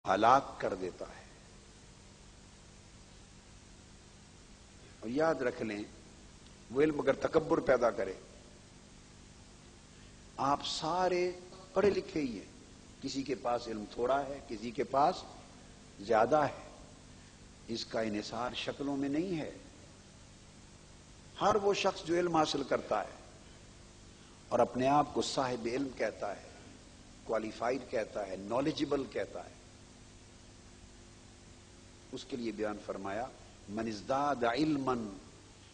ہلاک کر دیتا ہے۔ اور یاد رکھ لیں، وہ علم اگر تکبر پیدا کرے، آپ سارے پڑھے لکھے ہی ہیں، کسی کے پاس علم تھوڑا ہے، کسی کے پاس زیادہ ہے، اس کا انحصار شکلوں میں نہیں ہے۔ ہر وہ شخص جو علم حاصل کرتا ہے اور اپنے آپ کو صاحب علم کہتا ہے، کوالیفائڈ کہتا ہے، نالجبل کہتا ہے، اس کے لیے بیان فرمایا من ازداد علما،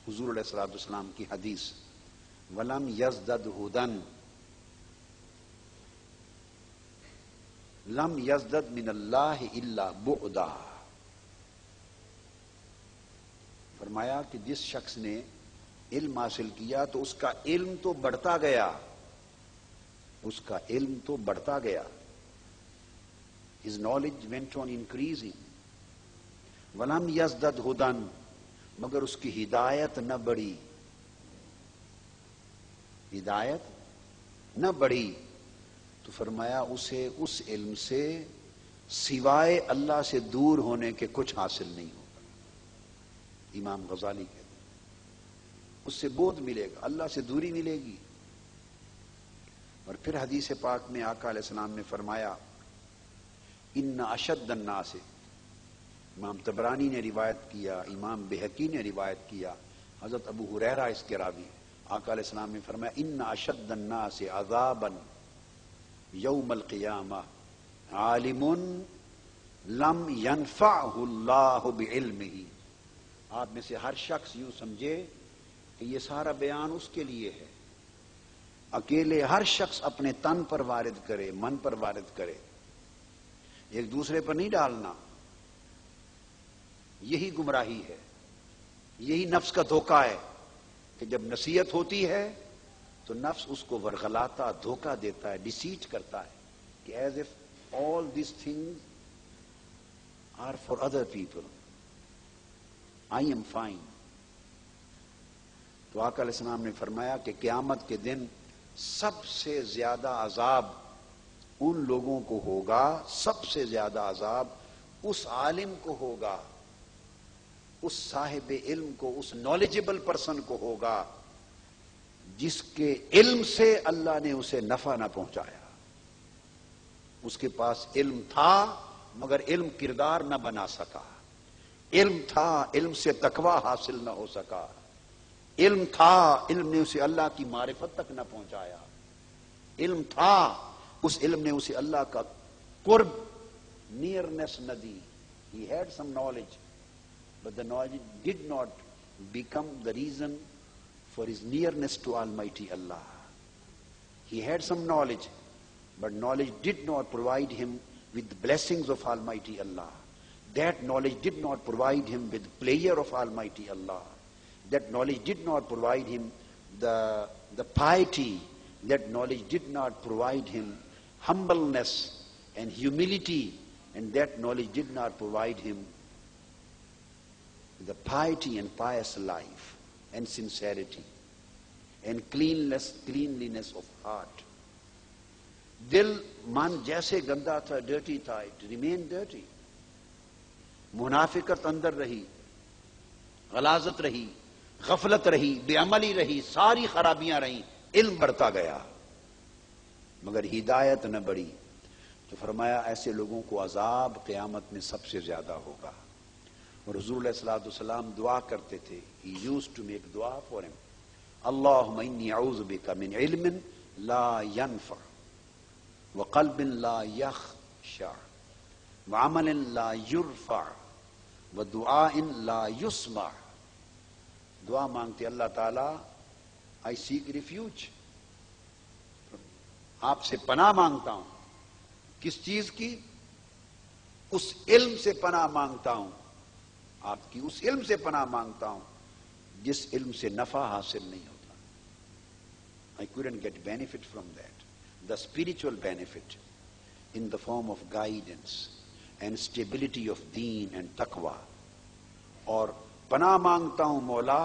حضور علیہ الصلوۃ والسلام کی حدیث، ولم یزدد ہدن لم یزدد من اللہ الا بعدا۔ فرمایا کہ جس شخص نے علم حاصل کیا تو اس کا علم تو بڑھتا گیا، اس کا علم تو بڑھتا گیا، his knowledge went on increasing۔ ولم یزدد ہدن، مگر اس کی ہدایت نہ بڑھی، ہدایت نہ بڑھی، تو فرمایا اسے اس علم سے سوائے اللہ سے دور ہونے کے کچھ حاصل نہیں ہوگا۔ امام غزالی کہتے ہیں اس سے بودھ ملے گا، اللہ سے دوری ملے گی۔ اور پھر حدیث پاک میں آقا علیہ السلام نے فرمایا ان اشد الناس، امام طبرانی نے روایت کیا، امام بہقی نے روایت کیا، حضرت ابو ہریرہ اس کے راوی، آقا علیہ السلام نے فرمایا ان اشد الناس عذابا یوم القیامہ عالم لم ینفعہ اللہ بعلمہ۔ آپ میں سے ہر شخص یوں سمجھے کہ یہ سارا بیان اس کے لیے ہے، اکیلے ہر شخص اپنے تن پر وارد کرے، من پر وارد کرے، ایک دوسرے پر نہیں ڈالنا۔ یہی گمراہی ہے، یہی نفس کا دھوکہ ہے کہ جب نصیحت ہوتی ہے تو نفس اس کو ورغلاتا، دھوکہ دیتا ہے، ڈیسیٹ کرتا ہے کہ as if all these things are for other people, I am fine. تو آقا علیہ السلام نے فرمایا کہ قیامت کے دن سب سے زیادہ عذاب ان لوگوں کو ہوگا، سب سے زیادہ عذاب اس عالم کو ہوگا، اس صاحب علم کو، اس نالجبل پرسن کو ہوگا جس کے علم سے اللہ نے اسے نفع نہ پہنچایا۔ اس کے پاس علم تھا مگر علم کردار نہ بنا سکا، علم تھا، علم سے تقوی حاصل نہ ہو سکا، علم تھا، علم نے اسے اللہ کی معرفت تک نہ پہنچایا، علم تھا، اس علم نے اسے اللہ کا قرب، نیئرنس نہ دی۔ He had some knowledge, but the knowledge did not become the reason for his nearness to Almighty Allah. He had some knowledge, but knowledge did not provide him with the blessings of Almighty Allah. That knowledge did not provide him with pleasure of Almighty Allah. That knowledge did not provide him the piety. That knowledge did not provide him humbleness and humility. And that knowledge did not provide him the piety and pious life and sincerity and cleanliness of heart. دل من جیسے گندا تھا، dirty تھا، it remained dirty. منافقت اندر رہی، غلاظت رہی، غفلت رہی، بے عملی رہی، ساری خرابیاں رہیں، علم بڑھتا گیا مگر ہدایت نہ بڑھی۔ تو فرمایا ایسے لوگوں کو عذاب قیامت میں سب سے زیادہ ہوگا۔ اور حضور علیہ الصلوۃ والسلام دعا کرتے تھے، he used to make دعا for him، اللہم انی اعوذ بک من علم لا ینفع وقلب لا یخشع وعمل لا یرفع ودعاء لا یسمع۔ دعا مانگتے اللہ تعالیٰ I seek refuge، آپ سے پناہ مانگتا ہوں، کس چیز کی؟ اس علم سے پناہ مانگتا ہوں، آپ کی اس علم سے پناہ مانگتا ہوں جس علم سے نفع حاصل نہیں ہوتا۔ I couldn't get benefit from that، the spiritual benefit in the form of guidance and stability of deen and taqwa۔ اور پناہ مانگتا ہوں مولا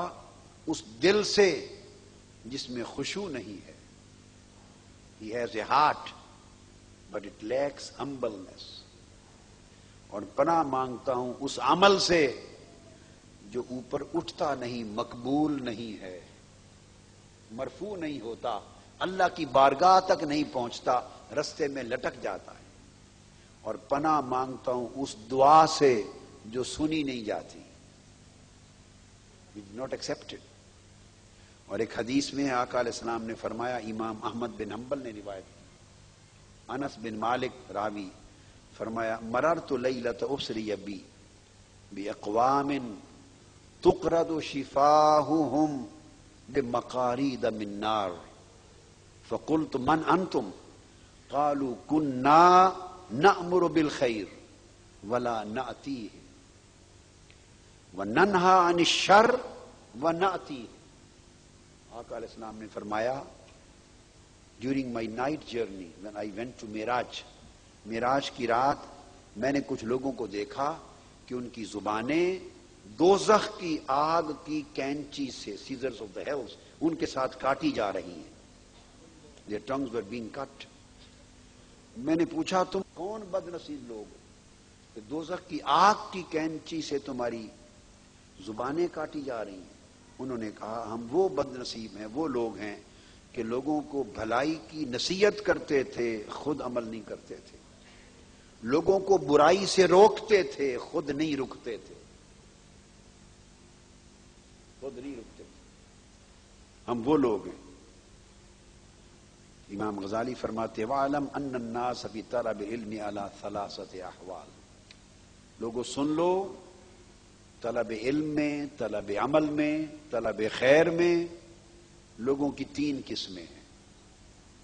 اس دل سے جس میں خشوع نہیں ہے۔ He has a heart but it lacks humbleness. اور پناہ مانگتا ہوں اس عمل سے جو اوپر اٹھتا نہیں، مقبول نہیں ہے، مرفوع نہیں ہوتا، اللہ کی بارگاہ تک نہیں پہنچتا، رستے میں لٹک جاتا ہے۔ اور پناہ مانگتا ہوں اس دعا سے جو سنی نہیں جاتی، not accepted۔ اور ایک حدیث میں آقا علیہ السلام نے فرمایا، امام احمد بن حنبل نے روایت کی، انس بن مالک راوی، فرمایا مررت لیلۃ اسری بی باقوام تقرض شفاہہم بمقارید من نار فقلت من انتم قالوا كنا نأمر بالخیر ولا نأتیہ وننہى عن الشر ونأتیہ۔ آقا علیہ السلام نے فرمایا during my night journey when I went to معراج کی رات میں نے کچھ لوگوں کو دیکھا کہ ان کی زبانیں دوزخ کی آگ کی کینچی سے سیزرز آف دا ہیلز ان کے ساتھ کاٹی جا رہی ہیں۔ their tongues were being cut۔ میں نے پوچھا تم کون بد نصیب لوگ کہ دوزخ کی آگ کی کینچی سے تمہاری زبانیں کاٹی جا رہی ہیں؟ انہوں نے کہا ہم وہ بد نصیب ہیں، وہ لوگ ہیں کہ لوگوں کو بھلائی کی نصیحت کرتے تھے، خود عمل نہیں کرتے تھے، لوگوں کو برائی سے روکتے تھے، خود نہیں رکتے تھے، خود نہیں رکتے تھے، ہم وہ لوگ ہیں۔ امام غزالی فرماتے وَعَلَمْ أَنَّ النَّاسَ فِي طَلَبِ الْعِلْمِ عَلَى ثَلَاثَةِ أَحْوَالٍ۔ لوگوں سن لو، طلب علم میں، طلب عمل میں، طلب خیر میں لوگوں کی تین قسمیں ہیں۔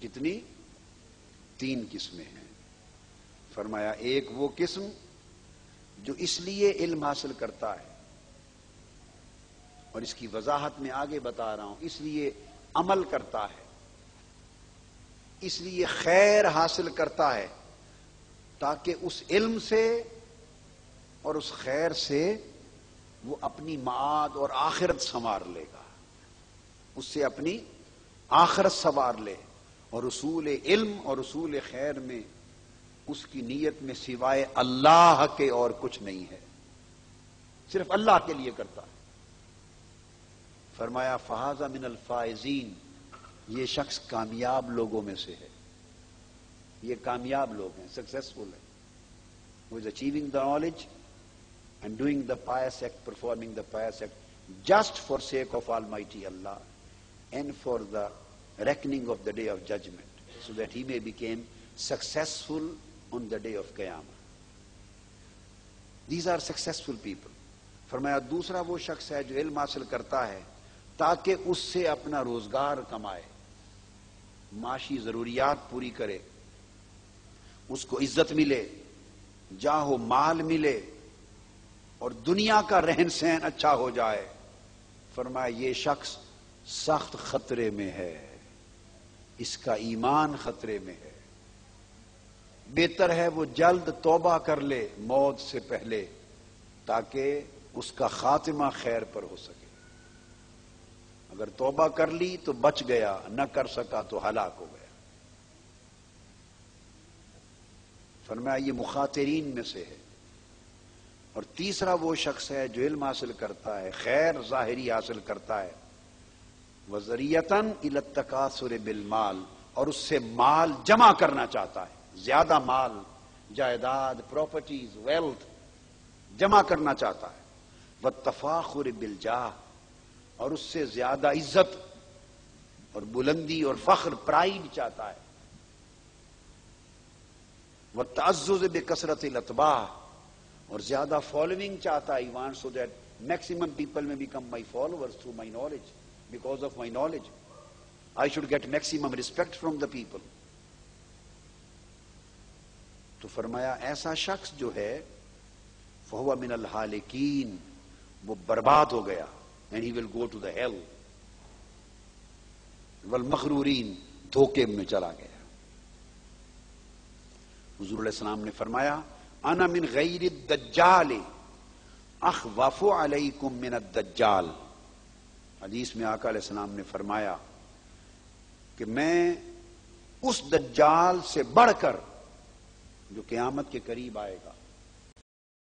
کتنی؟ تین قسمیں ہیں۔ فرمایا ایک وہ قسم جو اس لیے علم حاصل کرتا ہے، اور اس کی وضاحت میں آگے بتا رہا ہوں، اس لیے عمل کرتا ہے، اس لیے خیر حاصل کرتا ہے تاکہ اس علم سے اور اس خیر سے وہ اپنی معاد اور آخرت سنوار لے گا، اس سے اپنی آخرت سنوار لے۔ اور اصول علم اور اصول خیر میں اس کی نیت میں سوائے اللہ کے اور کچھ نہیں ہے، صرف اللہ کے لیے کرتا ہے۔ فرمایا فہذا من الفائزین، یہ شخص کامیاب لوگوں میں سے ہے، یہ کامیاب لوگ ہیں، سکسیسفل ہے۔ who is achieving the knowledge and doing the pious act, performing the pious act just for sake of Almighty Allah and for the reckoning of the day of judgment, so that he may become successful on the day of Qiyamah. These are successful people۔ فرمایا دوسرا وہ شخص ہے جو علم حاصل کرتا ہے تاکہ اس سے اپنا روزگار کمائے، معاشی ضروریات پوری کرے، اس کو عزت ملے، جاہ و مال ملے، اور دنیا کا رہن سہن اچھا ہو جائے۔ فرمایا یہ شخص سخت خطرے میں ہے، اس کا ایمان خطرے میں ہے، بہتر ہے وہ جلد توبہ کر لے موت سے پہلے تاکہ اس کا خاتمہ خیر پر ہو سکے۔ اگر توبہ کر لی تو بچ گیا، نہ کر سکا تو ہلاک ہو گیا۔ فرمایا یہ مخاطرین میں سے ہے۔ اور تیسرا وہ شخص ہے جو علم حاصل کرتا ہے، خیر ظاہری حاصل کرتا ہے، وَذَرِيَّةً إِلَى التَّكَاثُرِ بِالْمَالِ، اور اس سے مال جمع کرنا چاہتا ہے، زیادہ مال، جائیداد، پراپرٹیز، ویلتھ جمع کرنا چاہتا ہے، وَالتَّفَاخُرِ بِالْجَاهِ، اور اس سے زیادہ عزت اور بلندی اور فخر، پرائیڈ چاہتا ہے، وَالتَّعَزُّزِ بِكَثْرَةِ الْأَتْبَاعِ، اور زیادہ فالوئنگ چاہتا ہے، he wants so that maximum people may become my followers through my knowledge, because of my knowledge I should get maximum respect from the people۔ تو فرمایا ایسا شخص جو ہے فَهُوَ مِنَ الْحَالِكِينَ، وہ برباد ہو گیا، and he will go to the hell، والمغرورین، دھوکے میں چلا گیا۔ حضور علیہ السلام نے فرمایا انا من غیر الدجال اخوف علیکم من الدجال۔ حدیث میں آقا علیہ السلام نے فرمایا کہ میں اس دجال سے بڑھ کر جو قیامت کے قریب آئے گا،